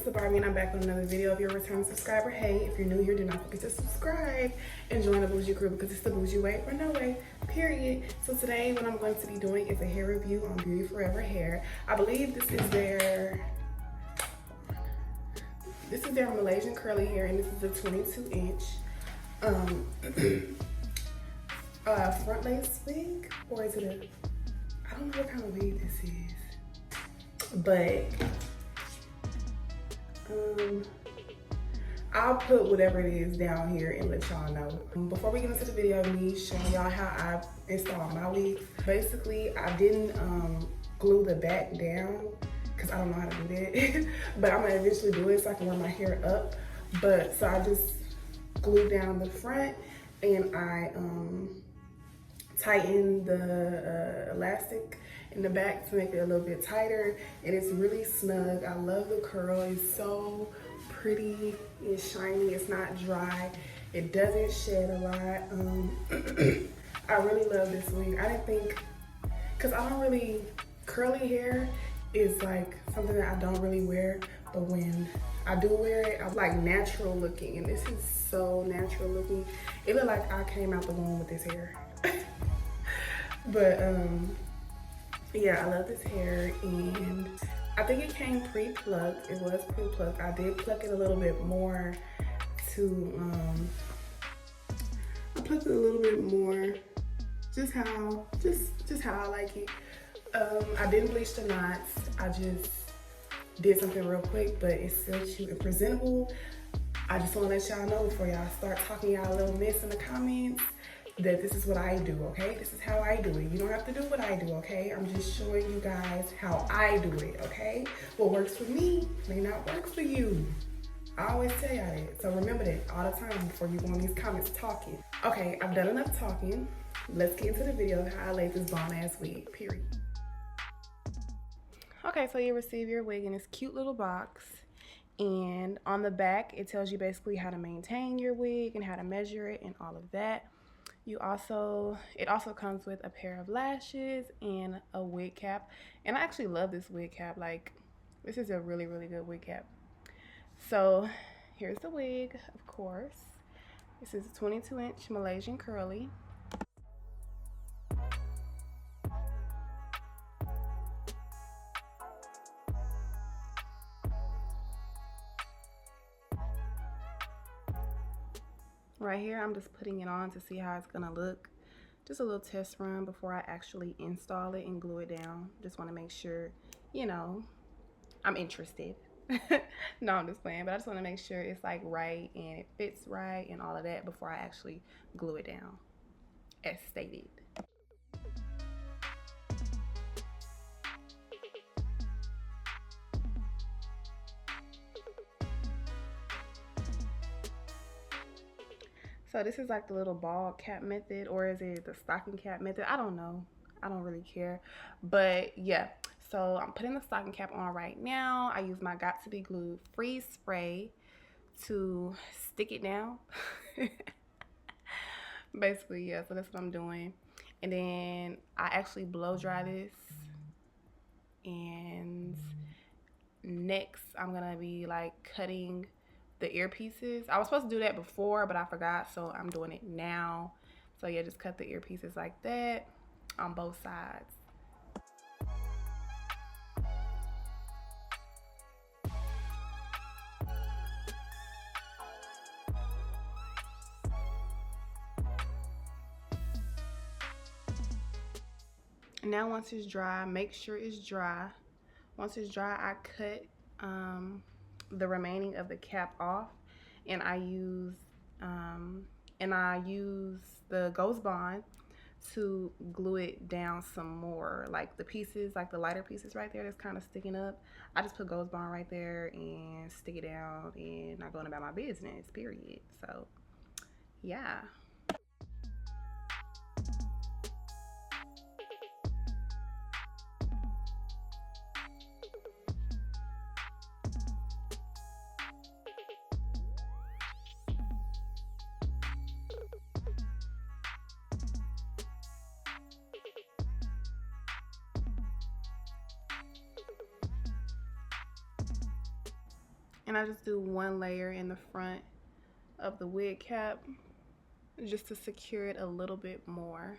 it's the Barbie and I'm back with another video. If you're a returning subscriber, hey, if you're new here, do not forget to subscribe and join the Boujee crew because it's the Boujee way or no way, period. So today what I'm going to be doing is a hair review on Beauty Forever hair. I believe this is their Malaysian curly hair, and this is a 22-inch front lace wig, or is it a, I don't know what kind of wig this is, but I'll put whatever it is down here and let y'all know. Before we get into the video of me showing y'all how I install my wigs, basically I didn't glue the back down because I don't know how to do that. But I'm gonna eventually do it so I can wear my hair up. So I just glued down the front and I tightened the elastic in the back to make it a little bit tighter, and it's really snug. I love the curl. It's so pretty, it's shiny, it's not dry, it doesn't shed a lot. I really love this wig. I didn't think, because I don't really, curly hair is like something that I don't really wear, but when I do wear it, I'm like natural looking, and this is so natural looking. It looked like I came out the womb with this hair. But yeah, I love this hair, and I think it came pre-plucked. It was pre-plucked. I did pluck it a little bit more to, I plucked it a little bit more, just how I like it. I didn't bleach the knots. I just did something real quick, but it's still cute and presentable. I just want to let y'all know before y'all start talking y'all a little mess in the comments that this is what I do, okay? This is how I do it. You don't have to do what I do, okay? I'm just showing you guys how I do it, okay? What works for me may not work for you. I always tell y'all that. So remember that all the time before you go in these comments talking. Okay, I've done enough talking. Let's get into the video of how I laid this bomb ass wig, period. Okay, so you receive your wig in this cute little box. And on the back, it tells you basically how to maintain your wig and how to measure it and all of that. It also comes with a pair of lashes and a wig cap. And I actually love this wig cap. Like, this is a really, really good wig cap. So here's the wig, of course. This is a 22-inch Malaysian curly. Right here, I'm just putting it on to see how it's gonna look. Just a little test run before I actually install it and glue it down. Just wanna make sure, you know, I'm interested. No, I'm just playing, but I just wanna make sure it's like right and it fits right and all of that before I actually glue it down, as stated. So this is like the little ball cap method, or is it the stocking cap method? I don't know. I don't really care. But yeah, so I'm putting the stocking cap on right now. I use my Got To Be Glued freeze spray to stick it down. Basically, yeah, so that's what I'm doing. And then I actually blow dry this. And next, I'm gonna be like cutting the earpieces. I was supposed to do that before, but I forgot, so I'm doing it now. So yeah, just cut the earpieces like that on both sides. And now once it's dry, make sure it's dry. Once it's dry, I cut the remaining of the cap off, and I use the Ghost Bond to glue it down some more. Like the pieces, like the lighter pieces right there that's kind of sticking up, I just put Ghost Bond right there and stick it down, and not going about my business, period. So yeah. And I just do one layer in the front of the wig cap just to secure it a little bit more.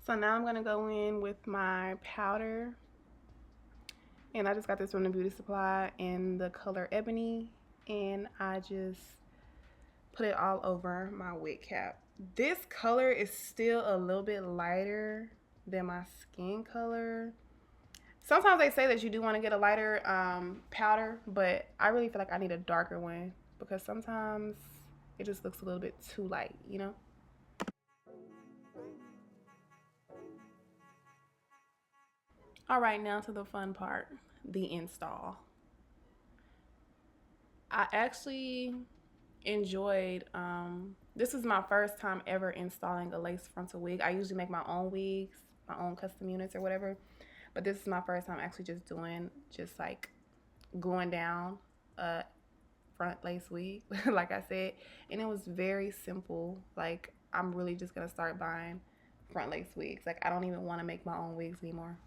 So now I'm gonna go in with my powder, and I just got this from the beauty supply in the color Ebony, and I just put it all over my wig cap. This color is still a little bit lighter than my skin color. Sometimes they say that you do want to get a lighter powder, but I really feel like I need a darker one because sometimes it just looks a little bit too light, you know? All right, now to the fun part, the install. I actually enjoyed, this is my first time ever installing a lace frontal wig. I usually make my own wigs, my own custom units or whatever, but this is my first time actually just like gluing down a front lace wig, like I said, and it was very simple. Like, I'm really just gonna start buying front lace wigs. Like, I don't even want to make my own wigs anymore.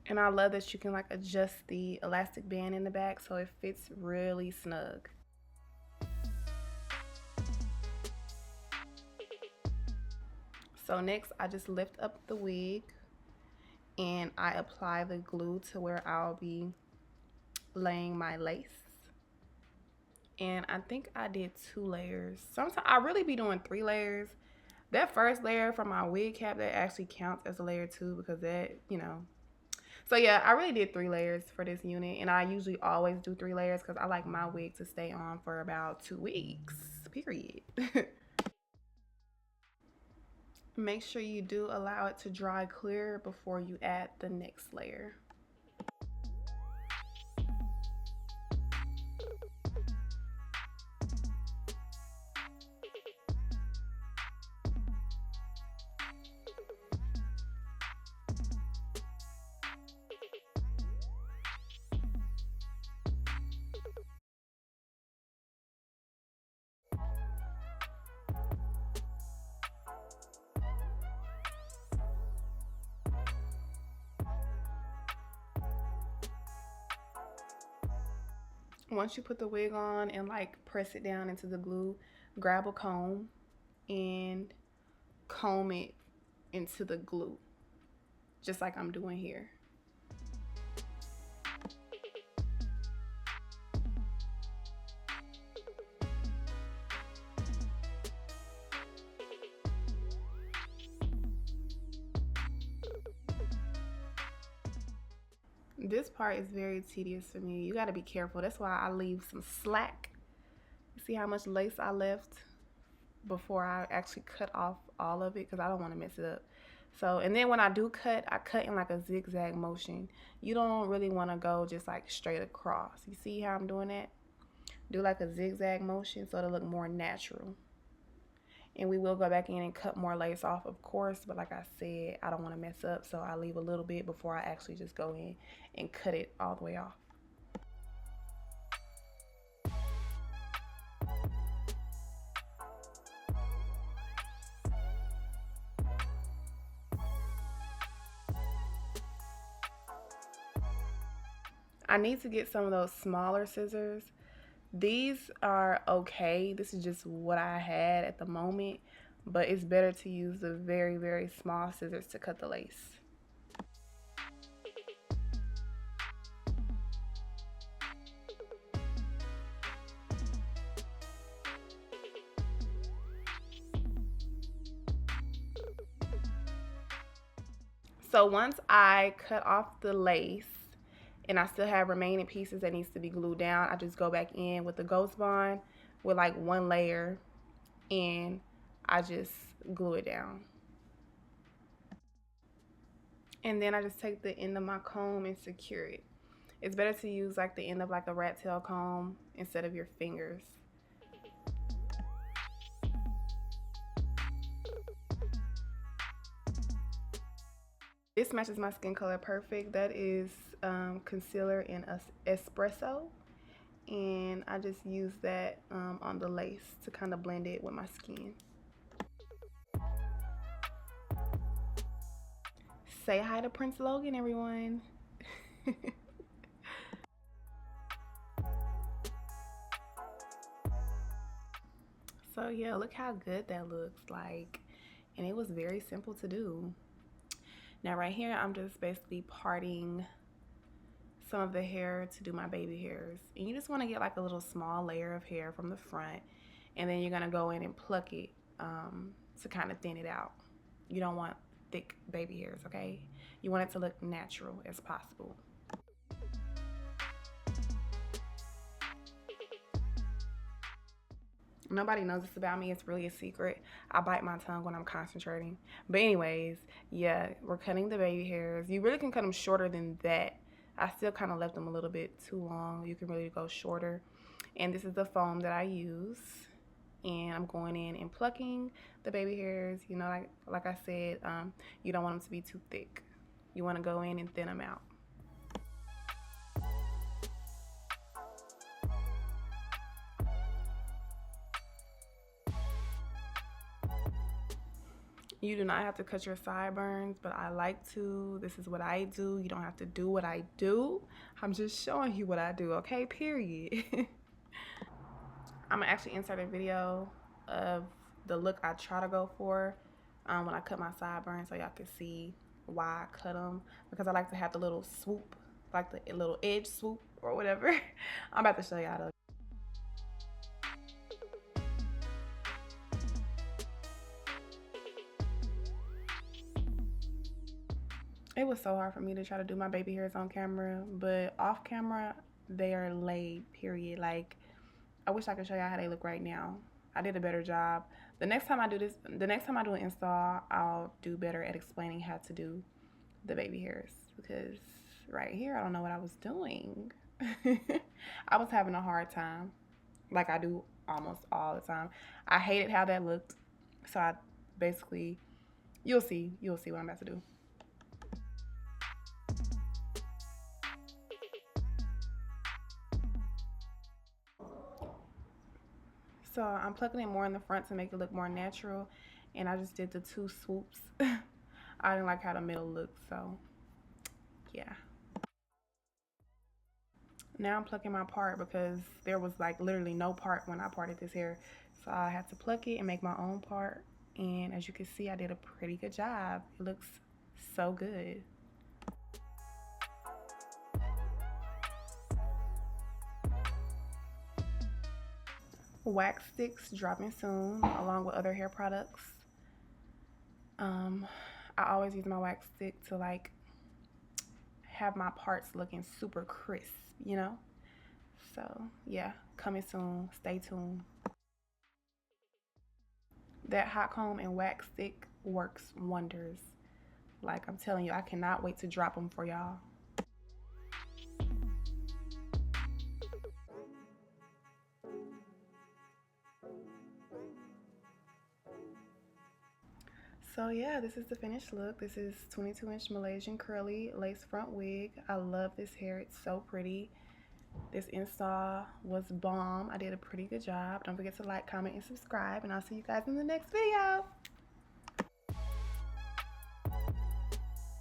And I love that you can like adjust the elastic band in the back so it fits really snug. So next I just lift up the wig and I apply the glue to where I'll be laying my lace. And I think I did 2 layers. Sometimes I really be doing 3 layers. That first layer from my wig cap, that actually counts as a layer too, because that, you know. So yeah, I really did 3 layers for this unit, and I usually always do 3 layers because I like my wig to stay on for about 2 weeks, period. Make sure you do allow it to dry clear before you add the next layer. Once you put the wig on and like press it down into the glue, grab a comb and comb it into the glue, just like I'm doing here. This part is very tedious for me. You got to be careful. That's why I leave some slack. You see how much lace I left before I actually cut off all of it because I don't want to mess it up. So, and then when I do cut, I cut in like a zigzag motion. You don't really want to go just like straight across. You see how I'm doing that? Do like a zigzag motion so it'll look more natural. And we will go back in and cut more lace off, of course, but like I said, I don't want to mess up, so I leave a little bit before I actually just go in and cut it all the way off. I need to get some of those smaller scissors. These are okay. This is just what I had at the moment, but it's better to use the very, very small scissors to cut the lace. So once I cut off the lace and I still have remaining pieces that needs to be glued down, I just go back in with the Ghost Bond with like 1 layer and I just glue it down. And then I just take the end of my comb and secure it. It's better to use like the end of like a rat tail comb instead of your fingers. This matches my skin color perfect. That is concealer in espresso, and I just use that on the lace to kind of blend it with my skin. Say hi to Prince Logan, everyone. So yeah, look how good that looks like, and it was very simple to do. Now right here, I'm just basically parting some of the hair to do my baby hairs, and you just want to get like a little small layer of hair from the front, and then you're gonna go in and pluck it to kind of thin it out. You don't want thick baby hairs, okay? You want it to look natural as possible. Nobody knows this about me. It's really a secret. I bite my tongue when I'm concentrating. But anyways, yeah, we're cutting the baby hairs. You really can cut them shorter than that. I still kind of left them a little bit too long. You can really go shorter. And this is the foam that I use. And I'm going in and plucking the baby hairs. You know, like I said, you don't want them to be too thick. You want to go in and thin them out. You do not have to cut your sideburns, but I like to. This is what I do. You don't have to do what I do. I'm just showing you what I do, okay? Period. I'm gonna actually insert a video of the look I try to go for when I cut my sideburns, so y'all can see why I cut them, because I like to have the little swoop, like the little edge swoop or whatever. I'm about to show y'all though. It was so hard for me to try to do my baby hairs on camera, but off camera, they are laid, period. Like, I wish I could show y'all how they look right now. I did a better job. The next time I do an install, I'll do better at explaining how to do the baby hairs, because right here, I don't know what I was doing. I was having a hard time, like I do almost all the time. I hated how that looked, so I basically, you'll see what I'm about to do. So I'm plucking it more in the front to make it look more natural, and I just did the 2 swoops. I didn't like how the middle looked, so yeah. Now I'm plucking my part because there was like literally no part when I parted this hair, so I had to pluck it and make my own part, and as you can see, I did a pretty good job. It looks so good. Wax sticks dropping soon, along with other hair products. I always use my wax stick to like have my parts looking super crisp, you know? So yeah, coming soon, stay tuned. That hot comb and wax stick works wonders. Like, I'm telling you, I cannot wait to drop them for y'all. So yeah, this is the finished look. This is 22-inch Malaysian curly lace front wig. I love this hair. It's so pretty. This install was bomb. I did a pretty good job. Don't forget to like, comment, and subscribe, and I'll see you guys in the next video.